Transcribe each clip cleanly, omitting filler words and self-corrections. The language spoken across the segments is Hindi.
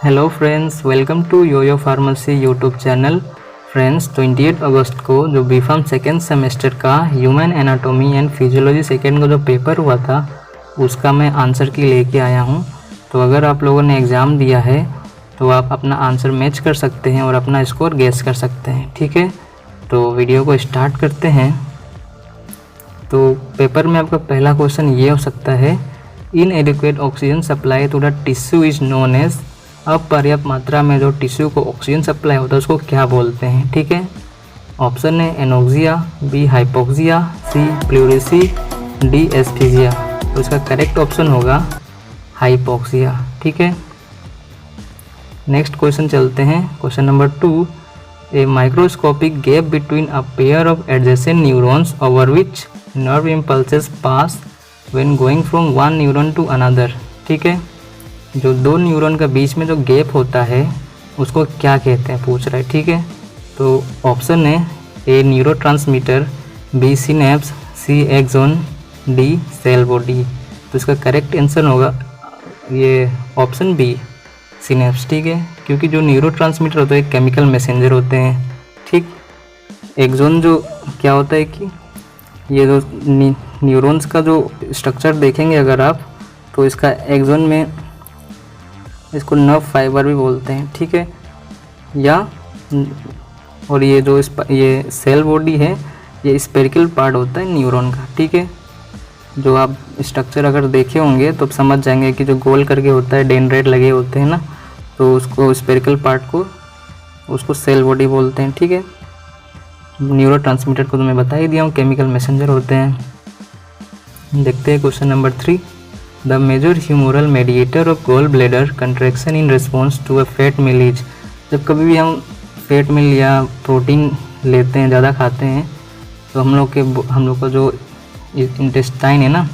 Hello friends, welcome to YoYo pharmacy YouTube channel. Friends, 28 अगस्त को जो बीफार्म सेकेंड सेमेस्टर का human anatomy and physiology second का जो पेपर हुआ था उसका मैं आंसर की लेके आया हूं। तो अगर आप लोगों ने एग्ज़ाम दिया है तो आप अपना आंसर मैच कर सकते हैं और अपना स्कोर गेस कर सकते हैं। ठीक है, तो वीडियो को स्टार्ट करते हैं। तो पेपर में आपका पहला क्वेश्चन ये हो सकता है, inadequate oxygen supply to the tissue is known as. अपर्याप्त मात्रा में जो टिश्यू को ऑक्सीजन सप्लाई होता है उसको क्या बोलते हैं। ठीक है, ऑप्शन है एनोक्सिया, बी हाइपोक्सिया, सी प्लूरेसी, डी एस्फीजिया। तो इसका करेक्ट ऑप्शन होगा हाइपोक्सिया। ठीक है, नेक्स्ट क्वेश्चन चलते हैं। Question number 2, a microscopic gap between a pair of adjacent neurons over which nerve impulses pass when going from one neuron to another. ठीक है, जो दो न्यूरॉन के बीच में जो गैप होता है उसको क्या कहते हैं पूछ रहा है। ठीक है, तो ऑप्शन है ए न्यूरोट्रांसमीटर, बी सिनेप्स, सी एक्सोन, डी सेल बॉडी। तो इसका करेक्ट आंसर होगा ये ऑप्शन बी सिनेप्स। ठीक है, क्योंकि जो न्यूरोट्रांसमीटर होते हैं केमिकल मैसेंजर होते हैं। ठीक, एक्सोन जो क्या होता है कि ये जो न्यूरॉन्स का जो स्ट्रक्चर देखेंगे अगर आप, तो इसका एक्सोन में इसको नर्व फाइबर भी बोलते हैं। ठीक है, या और ये जो ये सेल बॉडी है ये स्पेरिकल पार्ट होता है न्यूरॉन का। ठीक है, जो आप स्ट्रक्चर अगर देखे होंगे तो समझ जाएंगे कि जो गोल करके होता है, डेंड्राइट लगे होते हैं ना, तो उसको स्पेरिकल पार्ट को उसको सेल बॉडी बोलते हैं। ठीक है, न्यूरोट्रांसमीटर को तो मैं बता ही दिया हूँ, केमिकल मैसेंजर होते हैं। देखते हैं question number 3, the major humoral mediator of gall bladder contraction in response to a fat meal is. जब कभी भी हम फैट मील या प्रोटीन लेते हैं, ज़्यादा खाते हैं, तो हम लोग का जो इंटेस्टाइन है ना,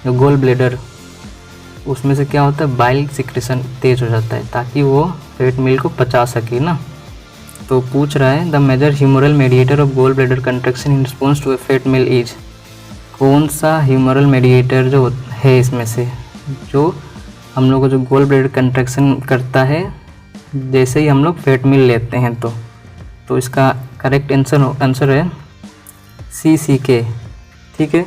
जो गोल ब्लेडर, उसमें से क्या होता है, बाइल सिक्रेशन तेज हो जाता है ताकि वो फैट मील को पचा सके ना। तो पूछ रहा है the major humoral mediator of gall bladder contraction in response to a fat meal is. कौन सा ह्यूमरल मेडिएटर जो है इसमें से जो हम लोग को जो गोल ब्लेडर कंट्रैक्शन करता है जैसे ही हम लोग फैट मील लेते हैं। तो इसका करेक्ट आंसर है सी के। ठीक है,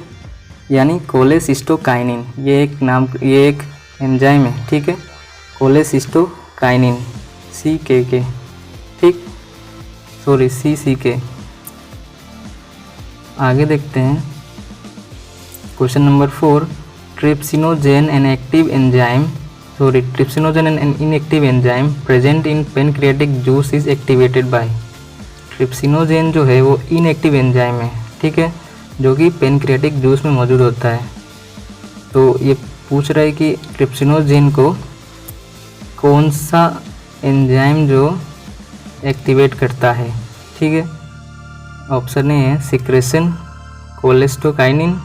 यानी कोलेसिस्टोकाइनिन। ये एक एंजाइम है। ठीक है, कोलेसिस्टोकाइनिन, सी के। ठीक, सॉरी सी के। आगे देखते हैं question number 4, trypsinogen an active enzyme trypsinogen an inactive enzyme present in pancreatic juice is activated by. Trypsinogen जो है वो इनएक्टिव एंजाइम है। ठीक है, जो कि पेनक्रियाटिक जूस में मौजूद होता है। तो ये पूछ रहा है कि ट्रिप्सिनोजेन को कौन सा एंजाइम जो एक्टिवेट करता है। ठीक है, ऑप्शन ए है सिक्रेशन, कोलेस्टोकाइनिन,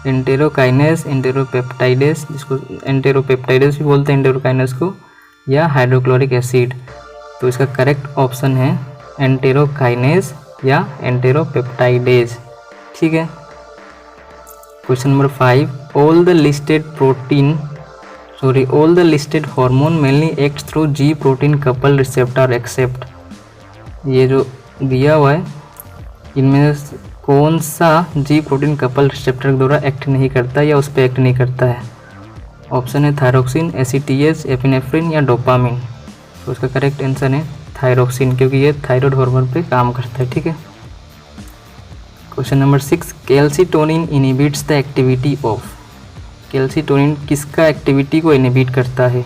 एंटेरोकाइनेस, एंटेरोपेप्टाइडेस, जिसको एंटेरोपेप्टाइडेस भी बोलते हैं एंटेरोकाइनेस को, या हाइड्रोक्लोरिक एसिड। तो इसका करेक्ट ऑप्शन है एंटेरोकाइनेस या एंटेरोपेप्टाइडेस। ठीक है, question number 5, all the listed hormone mainly act through G protein couple receptor except. ये जो दिया हुआ है इनमें कौन सा जी प्रोटीन कपल रिसेप्टर के द्वारा एक्ट नहीं करता या उस पर एक्ट नहीं करता है। ऑप्शन है थायरोक्सिन, एसीटीएच, एपिनेफ्रिन या डोपामिन। तो उसका करेक्ट आंसर है थायरोक्सिन, क्योंकि ये थायराइड हार्मोन पे काम करता है। ठीक है, question number 6, calcitonin inhibits the activity of. Calcitonin किसका एक्टिविटी को इनहिबिट करता है।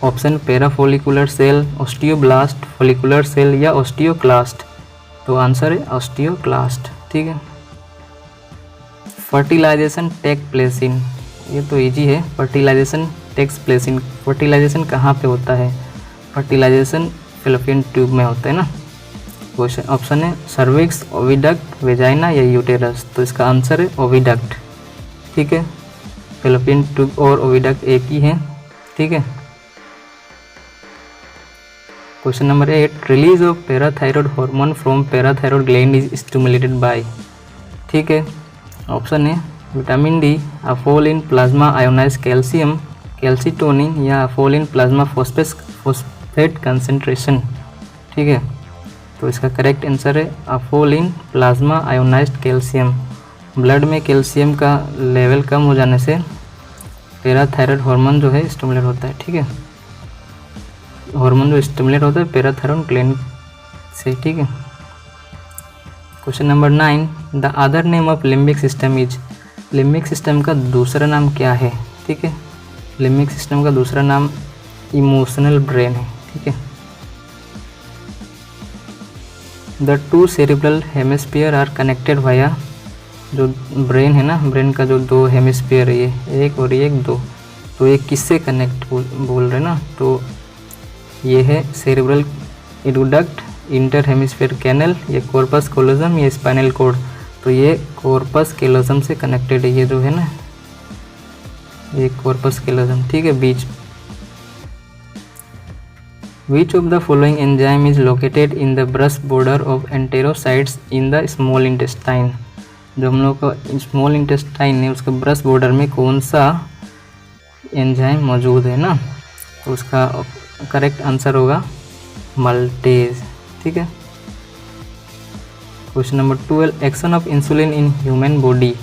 Option parafollicular cell, osteoblast, follicular cell या ऑस्टियोक्लास्ट। तो आंसर है ऑस्टियोक्लास्ट। ठीक है, फर्टिलाइजेशन टेक प्लेस इन। ये तो इजी है, fertilization takes place in. Fertilization कहाँ पे होता है। फर्टिलाइजेशन फैलोपियन ट्यूब में होता है ना। क्वेश्चन ऑप्शन है सर्विक्स, ओविडक्ट, वेजाइना या यूटेरस। तो इसका आंसर है ओविडक्ट। ठीक है, फैलोपियन ट्यूब और ओविडक्ट एक ही है। ठीक है, question number 8, release of parathyroid hormone from parathyroid gland is stimulated by. ठीक है, ऑप्शन है vitamin D, a fall in, plasma ionise calcium, calcitonin या fall in plasma phosphate concentration. ठीक है, तो इसका करेक्ट आंसर है a fall in plasma ionised calcium. Blood में कैल्शियम का लेवल कम हो जाने से पैराथायरॉयड हार्मोन जो है स्टिमुलेट होता है। ठीक है, हार्मोन जो स्टिमुलेट होता है पैराथायरॉयड ग्लैंड से। ठीक है, question number 9, the other name of limbic system is. Limbic system का दूसरा नाम क्या है? ठीक है, लिम्बिक सिस्टम का दूसरा नाम इमोशनल ब्रेन है। ठीक है, the two cerebral hemisphere are connected via. जो ब्रेन है ना, ब्रेन का जो दो हेमिस्फीयर है, ये एक और ये एक दो, तो ये किससे कनेक्ट बोल रहे ना, तो ये है cerebral aqueduct, inter hemisphere canal, ये कॉर्पस कैलोजम, ये स्पाइनल कॉर्ड। तो ये कॉर्पस कैलोजम से कनेक्टेड है, ये जो है ना, ये कॉर्पस कैलोजम। ठीक है, बीच। Which of the following enzyme is located in the brush border of enterocytes in the small intestine? जो हम लोग का स्मॉल इंटेस्टाइन है उसके ब्रश बॉर्डर में कौन सा एंजाइम मौजूद है ना, तो उसका करेक्ट आंसर होगा मल्टेज। ठीक है, question number 12, action of insulin in human body.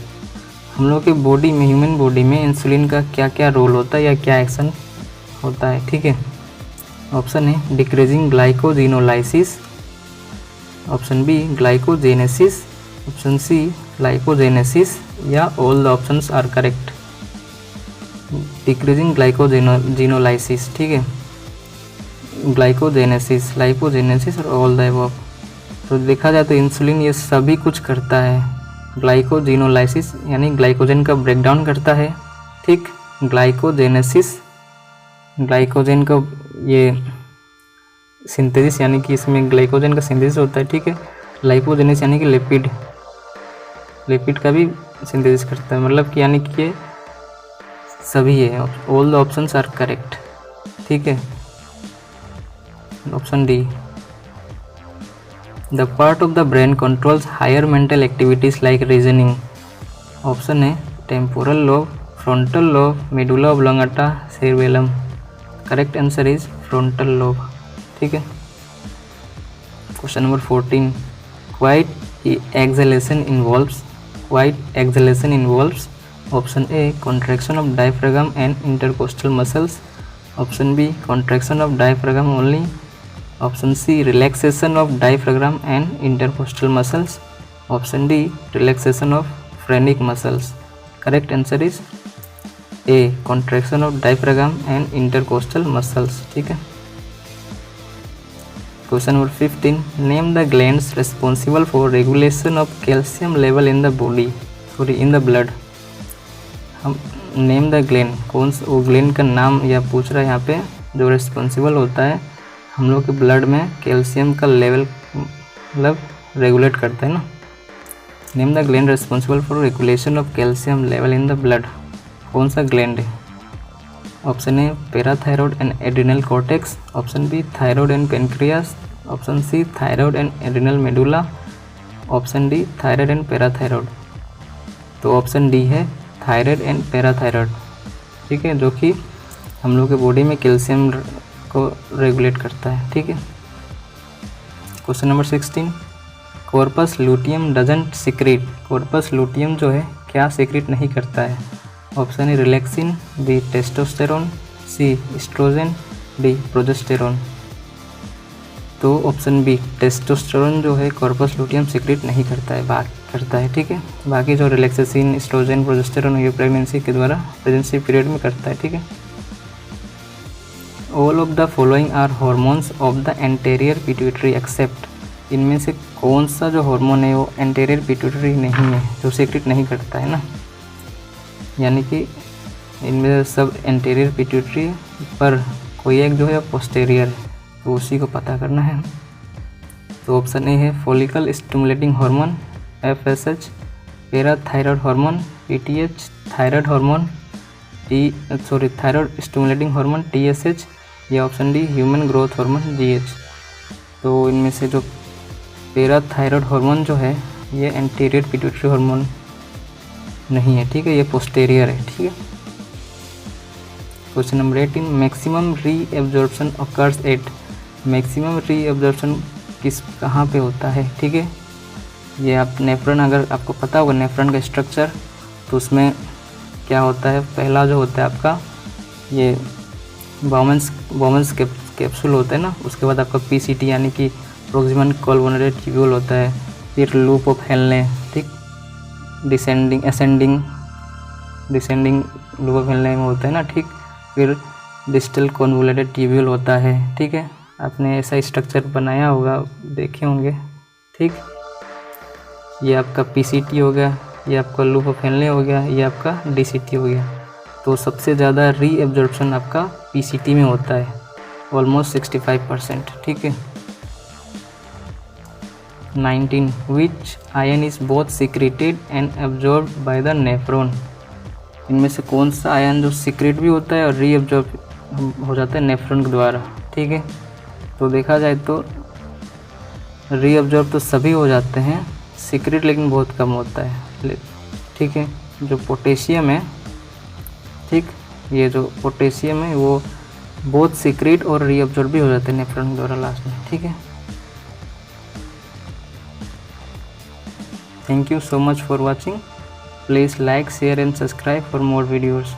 हम लोग के बॉडी में, ह्यूमन बॉडी में इंसुलिन का क्या क्या रोल होता है या क्या एक्शन होता है? ठीक है, ऑप्शन है decreasing glycogenolysis, option B glycogenesis, option C glycogenesis, या all the options are correct. Decreasing glycogenolysis, ठीक है, ग्लाइकोजेनेसिस, लाइपोजेनेसिस और ऑल द अबव। तो देखा जाए तो इंसुलिन ये सभी कुछ करता है। ग्लाइकोजिनोलाइसिस यानी ग्लाइकोजन का ब्रेकडाउन करता है। ठीक, ग्लाइकोजेनेसिस ग्लाइकोजन का ये सिंथेसिस यानी कि इसमें ग्लाइकोजन का सिंथेसिस होता है। ठीक है, लाइपोजेनेसिस यानी कि लिपिड का भी सिंथेसिस करता है, मतलब कि यानी कि ये सभी है। All the options are correct. ठीक है, option D, the part of the brain controls higher mental activities like reasoning. Option है temporal lobe, frontal lobe, medulla oblongata, cerebellum. Correct answer is frontal lobe. ठीक है, question number 14, quiet exhalation involves. Option A contraction of diaphragm and intercostal muscles, option B contraction of diaphragm only, option C relaxation of diaphragm and intercostal muscles, option D relaxation of phrenic muscles. Correct answer is a contraction of diaphragm and intercostal muscles. ठीक है, question number 15, name the glands responsible for regulation of calcium level in the body, sorry in the blood. हम नेम द ग्लैंड, कौन सा वो ग्लैंड का नाम या पूछ रहा है यहाँ पे, जो रिस्पॉन्सिबल होता है हम लोग के ब्लड में कैल्शियम का लेवल मतलब रेगुलेट करता है ना। Name the gland responsible for regulation of calcium level in the blood, कौन सा ग्लैंड है? Option A parathyroid and adrenal cortex, option B thyroid and pancreas, option C thyroid and adrenal medulla, option D thyroid and parathyroid. तो ऑप्शन डी है थायरॉयड एंड पैराथायरॉयड। ठीक है, जो कि हम लोग के बॉडी में कैल्शियम को रेगुलेट करता है। ठीक है, question number 16, corpus luteum doesn't secrete. Corpus luteum जो है क्या सीक्रेट नहीं करता है? Option A relaxin, B testosterone, C estrogen, D progesterone. तो ऑप्शन बी टेस्टोस्टेरोन जो है कॉर्पस लूटियम सीक्रेट नहीं करता है, करता है। ठीक है, बाकी जो रिलैक्सेसिन, एस्ट्रोजन, प्रोजेस्टेरोन ये प्रेगनेंसी के द्वारा प्रेगनेंसी पीरियड में करता है। ठीक है, all of the following are hormones of the anterior pituitary except. इनमें से कौन सा जो हार्मोन है वो एंटेरियर पिट्यूटरी नहीं है, जो सीक्रेट नहीं करता है ना, यानी कि इनमें सब एंटेरियर पिट्यूटरी पर कोई एक जो है पोस्टेरियर है, तो उसी को पता करना है। तो ऑप्शन ए है follicle stimulating hormone FSH, parathyroid hormone PTH, thyroid hormone thyroid stimulating hormone TSH, या option D human growth hormone GH। तो इनमें से जो पैराथायरॉयड हार्मोन जो है ये एंटीरियर पिट्यूटरी हार्मोन नहीं है। ठीक है, ये पोस्टेरियर है। ठीक है, question number 18, maximum reabsorption occurs eight, maximum reabsorption कहाँ पे होता है, ठीक है। ये आप नेफ्रॉन, अगर आपको पता होगा नेफ्रॉन का स्ट्रक्चर, तो उसमें क्या होता है, पहला जो होता है आपका ये बाउमेंस कैप्सूल होता है ना, उसके बाद आपका पीसीटी यानी कि प्रोक्सिमल कोलवोनरी ट्यूब्यूल होता है, फिर लूप ऑफ हेनले, ठीक, डिसेंडिंग लूप ऑफ हेनले में होता है ना, ठीक, फिर डिस्टल कॉन्वोल्यूटेड ट्यूब्यूल होता है, ठीक है। आपने ऐसा स्ट्रक्चर बनाया होगा, देखे होंगे, ठीक। ये आपका पीसीटी हो गया, ये आपका लूप ऑफ हेनले हो गया, ये आपका डीसीटी हो गया। तो सबसे ज़्यादा रीएब्जॉर्प्शन आपका पीसीटी में होता है, ऑलमोस्ट 65%, ठीक है। 19, विच ion is both secreted and absorb by the nephron, इनमें से कौन सा आयन जो सीक्रेट भी होता है और रीएब्जॉर्ब हो जाता है नेफ्रॉन के द्वारा, ठीक है। तो देखा जाए तो रीएब्जॉर्ब तो सभी हो जाते हैं, सीक्रेट लेकिन बहुत कम होता है, ठीक है। जो पोटेशियम है, ठीक, ये जो पोटेशियम है वो बहुत सीक्रेट और रीअब्जॉर्ब भी हो जाते हैं नेफ्रॉन के द्वारा लास्ट में, ठीक है। Thank you so much for watching. Please like, share and subscribe for more videos.